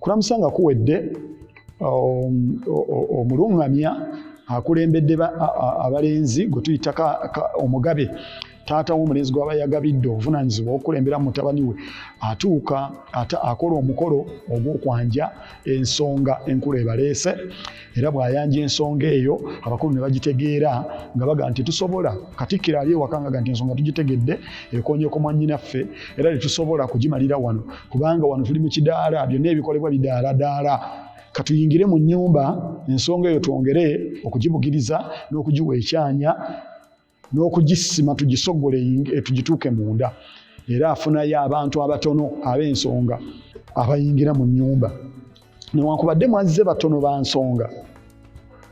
kulamusanga kuwedde omulungamya akulembedde abalenzi gwe tuyita omugabe taata w'omulenzi gw'aba yagabidde obuvunaanyizibwa okukulembera mutabani we atuuka akola omukolo ogw'okwanja ensonga enkulu ebaleese era bw'ayanja ensonga eyo abakulu ne bagitegeera nga baga nti tusobola Katikkiro ali ewaka nga nti ensonga tugitegedde ekoonyeko mwannyinaffe era tetusobola kugimalira wano kubanga wano tuli mu kidaala byonna ebikolebwa bidaaladaala katuyingire mu nnyumba ensonga eyo twongere okugibugiriza n'okugiwa ekyanya n'okugisima tugisogole tugituuke munda era afunayo abantu abatono ab'ensonga abayingira mu nnyumba newankubadde mwazze batono ba nsonga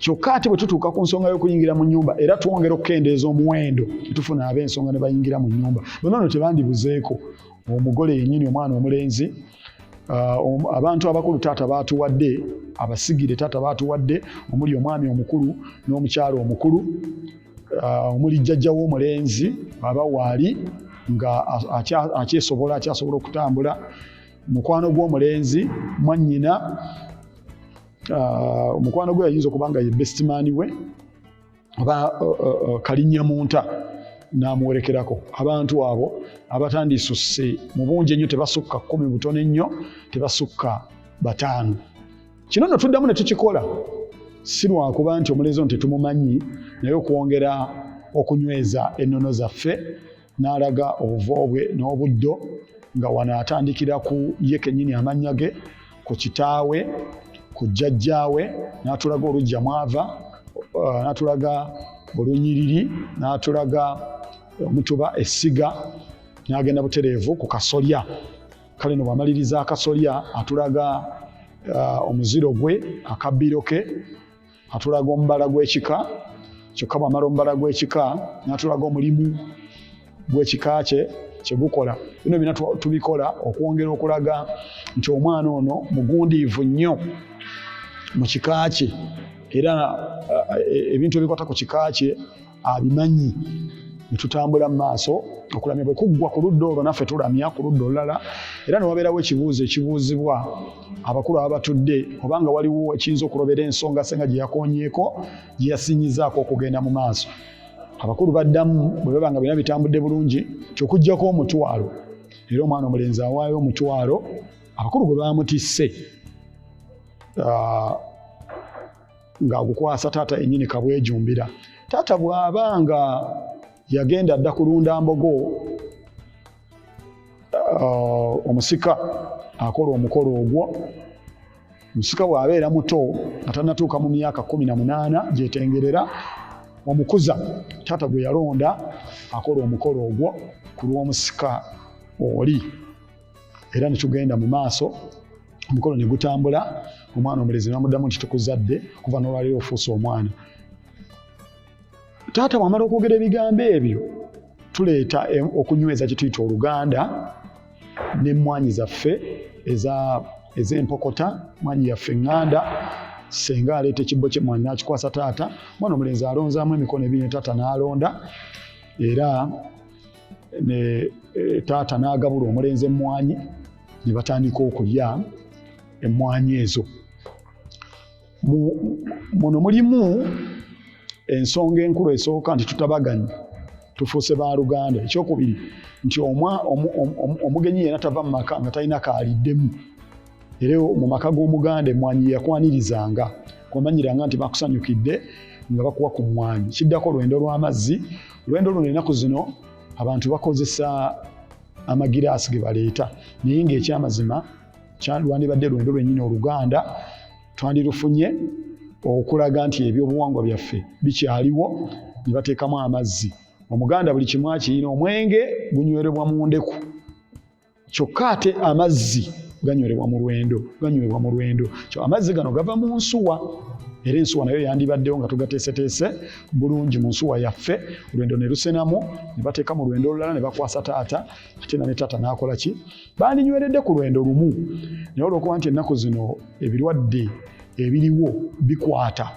kyokka ate bwe tutuuka ku nsonga y'okuyingira mu nnyumba era twongera okukendeeza omuwendo tufuna ab'ensonga ne bayingira mu nnyumba bonna no tebandibuzeeko omugole yennyini omwana omulenzi abantu abakulu taata baatuwadde abasigire taata baatuwadde omuli omwami omukulu n'omukyalo omukulu omuli jjajja w'omulenzi aba waali nga akyasobola okutambula mukwano gw'omulenzi mwannyina omukwano gwe yayinza okuba nga ye besitimaani we oba Kalinyamunta n'amuwerekerako abantu abo abatandisusse mu bungi ennyo tebasukka 10 butono ennyo tebasukka 5 kino nno tuddamu ne tukikola si lwakuba nti omulenzi ono tetumumanyi naye okwongera okunyweza ennono zaffe n'alaga obuvo bwe n'obuddo nga wano atandikira ku ye kennyini amannya ge ku kitaawe ku jjajjaawe n'atulaga oluggya mwava n'atulaga olunyiriri n'atulaga omutuba essiga n'agenda butereevu ku kasolya kale no bwamaliriza akasolya atulaga omuziro gwe akabbiro ke atulaga omubala gw'ekika kyokka bw'amala omubala gw'ekika n'atulaga omulimu gw'ekika kye gukola bino bina tubikola okwongera okulaga nti omwana ono mugundiivu nnyo mu kika kye era ebintu ebikwata ku kika kye abimanyi ne tutambula mu maaso okulamya bwe kuggwa ku ludda olwo naffe tulamya ku ludda olulala era ne wabeerawo ekibuuzo ekibuuzibwa abakulu ababatudde obanga waliwo ekiyinza okulobera ensonga senga gye yakoonyeeko gye yasinyizaako okugenda mu maaso abakulu baddamu bwe baba nga byonna bitambudde bulungi kyokuggyako omutwalo era omwana omulenzi awaayo omutwalo abakulu gwe baamutisse ng'agukwasa taata yennyini kabwejumbira taata bw'aba nga yagenda adda kulunda mbogo omusika akola omukolo ogwo omusika bw'abeera muto nga tannatuuka mu myaka 18 gyetengerera omukuza taata gwe yalonda akola omukolo ogwo ku lw'omusika oli era ne tugenda mu maaso omukolo ne gutambula omwana omulenzi n'amuddamu nti tukuzadde kuva n'olwaleero ofuuse omwana taata bw'amala okwogera ebigambo ebyo tuleeta okunyweza kye tuyita oluganda n'emmwanyi zaffe ez'empokota mmwanyi yaffe eŋŋanda senga aleeta ekibbo ky'emmwanyi n'akikwasa taata omwana omulenzi alonzaamu emikono ebiri ne taata n'alonda era ne taata n'agabula omulenzi emmwanyi ne batandika okulya emmwanyi ezo muno mulimu ensonga enkulu esooka nti tutabaganye tufuuse ba Luganda ekyokubiri nti omugenyi yena tava mu maka nga talina kaaliddemu era mu maka g'omuganda emmwanyi yakwanirizanga kwamanyiranga nti bakusanyukidde nga bakuwa ku mmwanyi kiddako olwendo lw'amazzi olwendo luno ennaku zino abantu bakozesa amagiraasi ge baleeta naye ng'ekyamazima lwandibadde lwendo lwennyini Oluganda twandirufunye okulaga nti ebyobuwangwa byaffe bikyaliwo ne bateekamu amazzi omuganda buli kimu akirina omwenge gunywerebwa mu ndeku kyokka ate amazzi ganywerebwa mu lwendo amazzi gano gava mu nsuwa era ensuwa nayo yandibaddewo nga tugateeseteese bulungi mu nsuwa yaffe olwendo ne lusenamu ne bateeka mu lwendo olulala ne bakwasa taata ate ne taata n'akola ki bandinyweredde ku lwendo lumu naye olw'okuba nti ennaku zino ebirwadde ebiriwo bikwata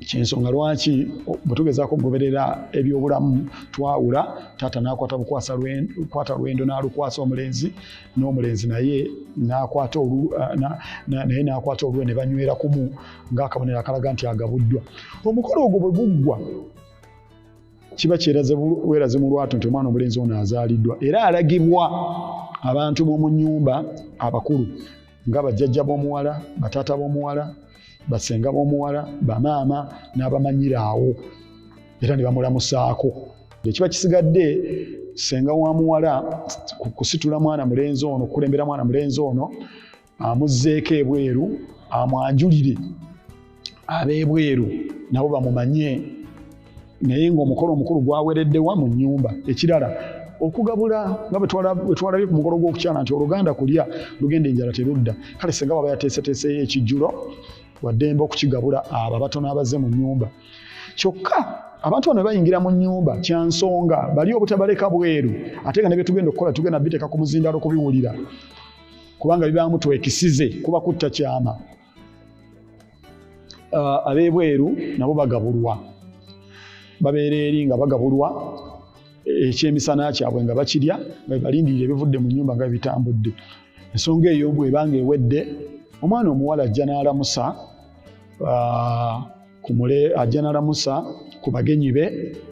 kyensonga lwaki bwe tugezaako okugoberera ebyobulamu twawula taata n'akwata bukwata lwendo n'alukwasa omulenzi n'omulenzi naye n'akwata olulwe ne banywera kumu ng'akabonero akalaga nti agabuddwa. Omukolo ogwo bwe guggwa kiba weeraze mu lwatu nti omwana omulenzi ono azaaliddwa, era alagibwa abantu b'omu nnyumba abakulu nga bajjajja b'omuwala, bataata b'omuwala, basenga b'omuwala, bamaama n'abamanyiraawo, era ne bamulamusaako. Ekiba kisigadde senga wa muwala kusitula mwana mulenzi ono, kukulembera mwana mulenzi ono, amuzzeeko ebweru, amwanjulire ab'ebweru nabo bamumanye, naye ng'omukolo omukulu gwawereddewa mu nnyumba. Ekirala okugabula nga bwe twalabye ku mukolo gw'okukyala nti oluganda kulya lugenda enjala terudda, kale senga baba yateeseteeseyo ekijjulo waddembe okukigabula abo abatono abazze mu nnyumba. Kyokka abantu bano bayingira mu nnyumba kyansonga bali obutabaleka bweru, ate nga ne bye tugenda okukola tugenda biteeka ku muzindaalo kubiwulira, kubanga bibaamu twekisize kuba kutta kyama. Ab'ebweru nabo bagabulwa, babeera eri nga bagabulwa ekyemisana kyabwe nga bakirya nga balindirira ebivudde mu nnyumba nga bitambudde. Ensonga eyo bw'ebanga ewedde, omwana omuwala ajja n'alamusa ku bagenyi be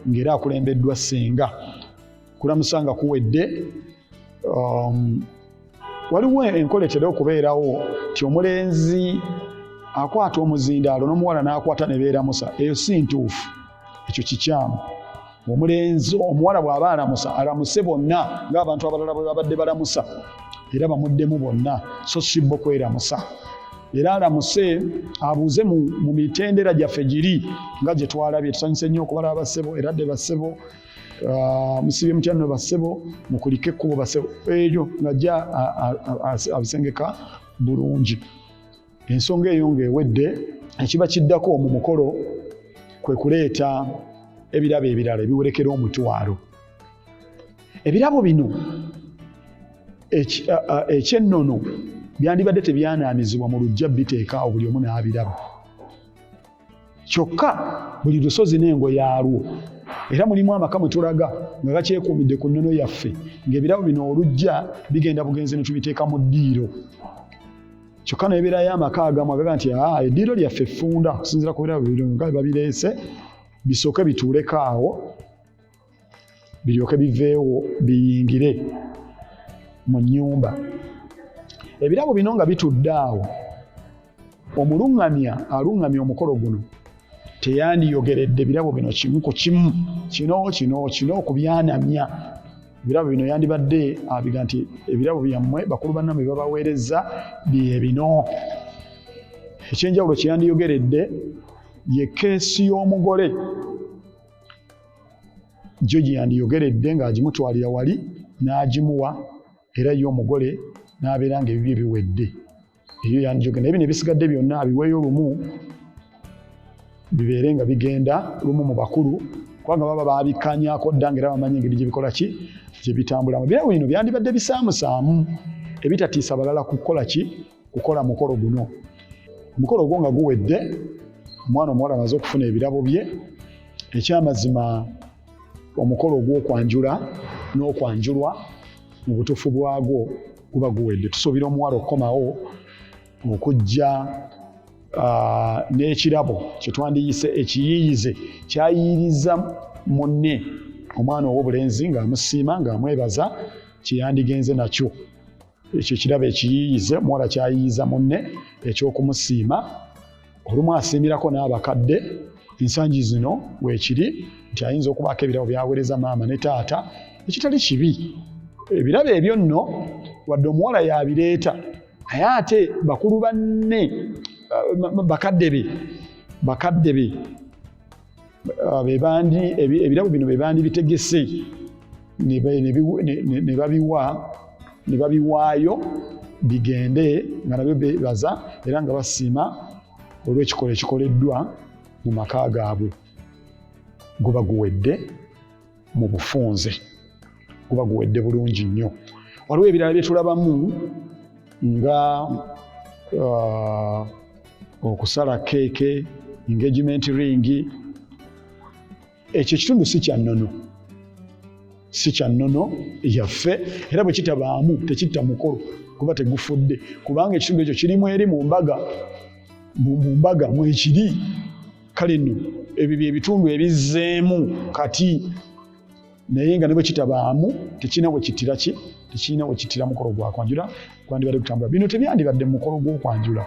ng'era akulembeddwa ssenga. Kulamusa nga kuwedde, waliwo enkola etera okubeerawo ti omulenzi akwata omuzindaalo n'omuwala n'akwata ne beeramusa. Eyo si ntuufu, ekyo kikyamu. Omuwala bw'aba alamusa, alamuse bonna ng'abantu abalala bwe babadde balamusa, era bamuddemu bonna, so si bo kweramusa. Era alamuse abuuze mu mitendera gyaffe giri nga gye twalabye. Tusanyuse nnyo okubala abassebo, era dde bassebo, musibye mutya nno bassebo, mukulike ekkubo bassebo, ebyo ng'ajja abisengeka bulungi. Ensonga eyo ng'ewedde, ekiba kiddako mu mukolo kwe kuleeta ebirabo ebirala ebiwerekera omutwalo. Ebirabo bino ekyennono byandibadde tebyanaamizibwa mu luggya biteekaawo buli omu n'abiraba. Kyokka buli lusozi n'engo yaalwo, era mulimu amaka mwe tulaga nga gakyekuumidde ku nnono yaffe, ng'ebirabo bino olujja bigenda bugenzi ne tubiteeka mu ddiiro. Kyokka n'ebeerayo amaka agamu agaga nti eddiiro lyaffe effunda okusinziira ku birabo bino nga babireese, bisooke bituuleko awo, biryoke biveewo biyingire mu nnyumba. Ebirabo bino nga bitudde awo, omuluŋŋamya aluŋŋamya omukolo guno teyandiyogeredde birabo bino kimu ku kimu, kino okubyanamya. Ebirabo bino yandibadde abiga nti ebirabo byammwe bakulu bannammwe babaweereza bye bino. Ekyenjawulo kyeyandiyogeredde ye keesi y'omugole, gyo gye yandiyogeredde ng'agimutwalira wali n'agimuwa, era ye omugole n'abeera ng'ebibye biwedde. Eyo yandiyogeredde. Naye bino ebisigadde byonna abiweeyo lumu, bibeere nga bigenda lumu mu bakulu, kubanga baba baabikkaanyaako dda ng'era bamanyi engeri gye bikola ki, gye bitambulamu. Ebirabo bino byandibadde bisaamusaamu ebitatiisa balala kukola mukolo guno. Omukolo ogwo nga guwedde, omwana omuwala amaze okufuna ebirabo bye. Ekyamazima omukolo ogw'okwanjula n'okwanjulwa mu butuufu bwagwo guba guwedde. Tusuubira omuwala okukomawo okujja n'ekirabo kye twandiyise ekiyiiyize kyayiyiriza munne omwana ow'obulenzi ng'amusiima ng'amwebaza kye yandigenze nakyo. Ekyo ekirabo ekiyiiyize omuwala kyayiyiza munne eky'okumusiima. Olumu asiimirako n'abakadde. Ensangi zino weekiri nti ayinza okubaako ebirabo byaweereza maama ne taata, ekitali kibi. Ebirabo ebyo nno wadde omuwala yabireeta, naye ate bakulu banne, bakadde be ebirabo bino be bandibitegese ne babiwaayo bigende nga nabyo beebaza era nga basiima olw'ekikolo ekikoleddwa mu maka gaabwe. Guba guwedde mu bufunze, guba guwedde bulungi nnyo. Waliwo ebirala bye tulabamu nga okusala keeke engagement ring, ekyo kitundu si kya nnono yaffe, era bwe kitabaamu tekitta mukolo kuba tegufudde, kubanga ekitundu ekyo kirimu eri mu mbaga mwekiri. Kale nno ebyo byebitundu ebizzeemu kati, naye nga ne bwe kitabaamu tekirina bwe kittira mukolo gwa kwanjula, gwandibadde kutambula. Bino tebyandibadde mukolo gw'okwanjula,